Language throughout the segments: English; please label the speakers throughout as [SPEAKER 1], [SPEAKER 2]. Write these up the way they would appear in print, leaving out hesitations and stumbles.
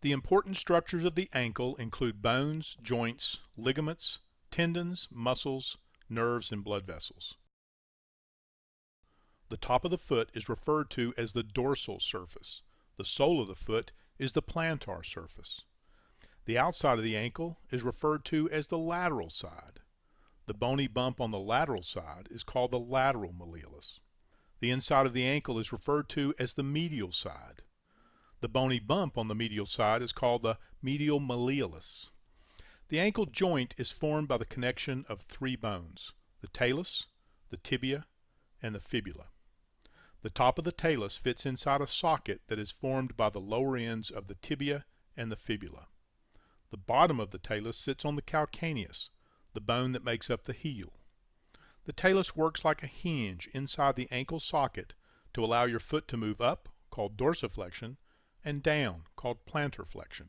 [SPEAKER 1] The important structures of the ankle include bones, joints, ligaments, tendons, muscles, nerves, and blood vessels. The top of the foot is referred to as the dorsal surface. The sole of the foot is the plantar surface. The outside of the ankle is referred to as the lateral side. The bony bump on the lateral side is called the lateral malleolus. The inside of the ankle is referred to as the medial side. The bony bump on the medial side is called the medial malleolus. The ankle joint is formed by the connection of three bones: the talus, the tibia, and the fibula. The top of the talus fits inside a socket that is formed by the lower ends of the tibia and the fibula. The bottom of the talus sits on the calcaneus, the bone that makes up the heel. The talus works like a hinge inside the ankle socket to allow your foot to move up, called dorsiflexion, and down, called plantar flexion.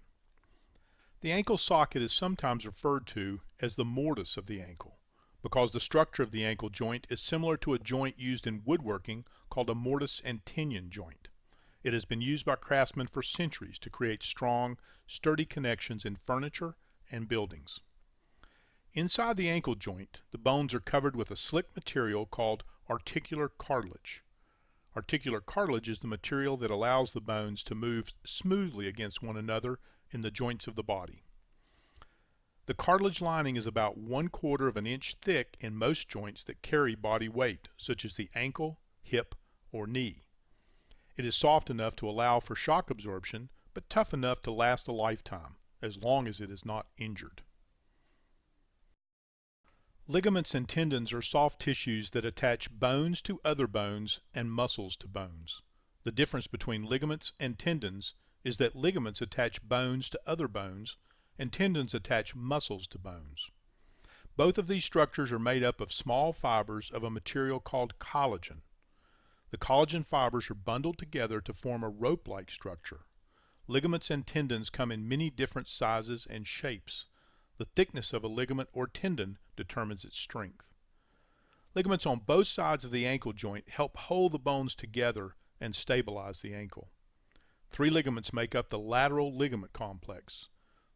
[SPEAKER 1] The ankle socket is sometimes referred to as the mortise of the ankle, because the structure of the ankle joint is similar to a joint used in woodworking called a mortise and tenon joint. It has been used by craftsmen for centuries to create strong, sturdy connections in furniture and buildings. Inside the ankle joint, the bones are covered with a slick material called articular cartilage. Articular cartilage is the material that allows the bones to move smoothly against one another in the joints of the body. The cartilage lining is about 1/4 of an inch thick in most joints that carry body weight, such as the ankle, hip, or knee. It is soft enough to allow for shock absorption, but tough enough to last a lifetime, as long as it is not injured. Ligaments and tendons are soft tissues that attach bones to other bones and muscles to bones. The difference between ligaments and tendons is that ligaments attach bones to other bones and tendons attach muscles to bones. Both of these structures are made up of small fibers of a material called collagen. The collagen fibers are bundled together to form a rope-like structure. Ligaments and tendons come in many different sizes and shapes. The thickness of a ligament or tendon determines its strength. Ligaments on both sides of the ankle joint help hold the bones together and stabilize the ankle. 3 ligaments make up the lateral ligament complex.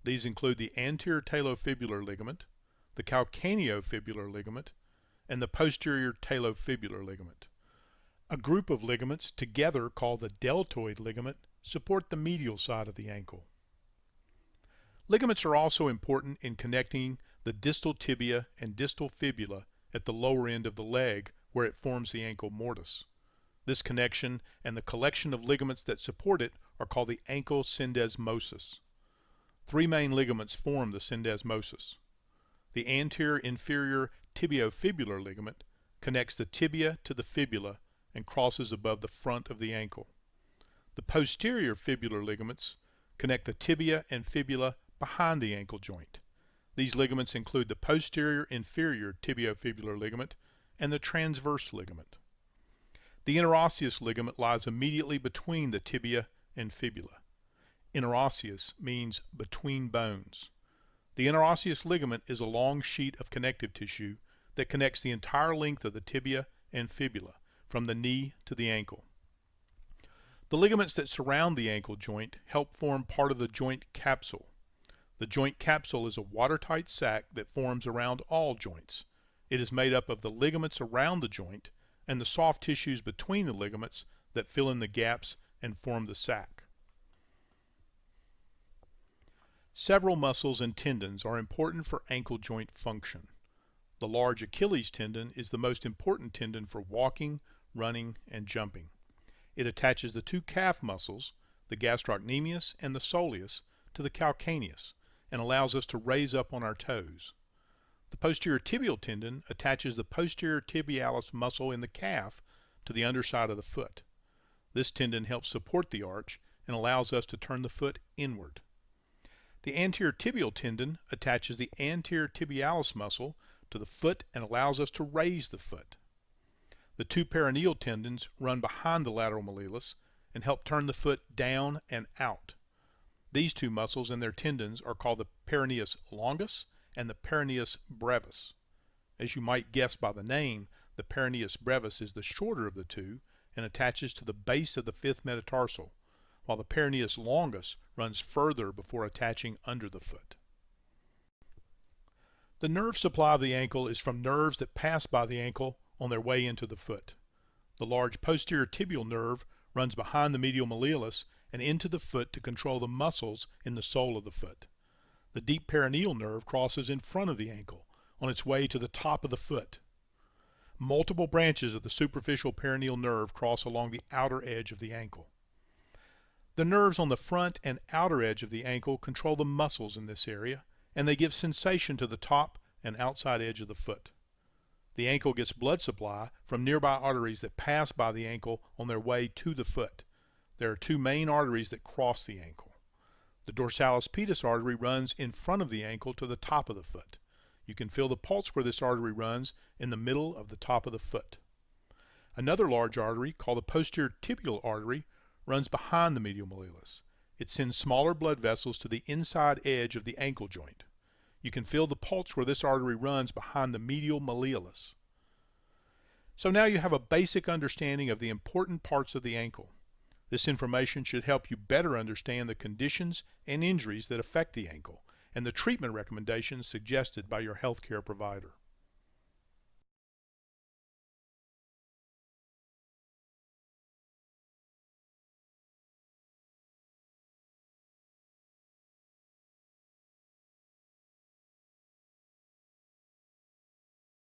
[SPEAKER 1] These include the anterior talofibular ligament, the calcaneofibular ligament, and the posterior talofibular ligament. A group of ligaments, together called the deltoid ligament, support the medial side of the ankle. Ligaments are also important in connecting the distal tibia and distal fibula at the lower end of the leg where it forms the ankle mortise. This connection and the collection of ligaments that support it are called the ankle syndesmosis. 3 main ligaments form the syndesmosis. The anterior inferior tibiofibular ligament connects the tibia to the fibula and crosses above the front of the ankle. The posterior fibular ligaments connect the tibia and fibula behind the ankle joint. These ligaments include the posterior inferior tibiofibular ligament and the transverse ligament. The interosseous ligament lies immediately between the tibia and fibula. Interosseous means between bones. The interosseous ligament is a long sheet of connective tissue that connects the entire length of the tibia and fibula, from the knee to the ankle. The ligaments that surround the ankle joint help form part of the joint capsule. The joint capsule is a watertight sac that forms around all joints. It is made up of the ligaments around the joint and the soft tissues between the ligaments that fill in the gaps and form the sac. Several muscles and tendons are important for ankle joint function. The large Achilles tendon is the most important tendon for walking, running, and jumping. It attaches the 2 calf muscles, the gastrocnemius and the soleus, to the calcaneus and allows us to raise up on our toes. The posterior tibial tendon attaches the posterior tibialis muscle in the calf to the underside of the foot. This tendon helps support the arch and allows us to turn the foot inward. The anterior tibial tendon attaches the anterior tibialis muscle to the foot and allows us to raise the foot. The 2 peroneal tendons run behind the lateral malleolus and help turn the foot down and out. These 2 muscles and their tendons are called the peroneus longus and the peroneus brevis. As you might guess by the name, the peroneus brevis is the shorter of the 2 and attaches to the base of the 5th metatarsal. while the peroneus longus runs further before attaching under the foot. The nerve supply of the ankle is from nerves that pass by the ankle on their way into the foot. The large posterior tibial nerve runs behind the medial malleolus and into the foot to control the muscles in the sole of the foot. The deep peroneal nerve crosses in front of the ankle on its way to the top of the foot. Multiple branches of the superficial peroneal nerve cross along the outer edge of the ankle. The nerves on the front and outer edge of the ankle control the muscles in this area, and they give sensation to the top and outside edge of the foot. The ankle gets blood supply from nearby arteries that pass by the ankle on their way to the foot. There are two main arteries that cross the ankle. The dorsalis pedis artery runs in front of the ankle to the top of the foot. You can feel the pulse where this artery runs in the middle of the top of the foot. Another large artery, called the posterior tibial artery, runs behind the medial malleolus. It sends smaller blood vessels to the inside edge of the ankle joint. You can feel the pulse where this artery runs behind the medial malleolus. So now you have a basic understanding of the important parts of the ankle. This information should help you better understand the conditions and injuries that affect the ankle and the treatment recommendations suggested by your healthcare provider.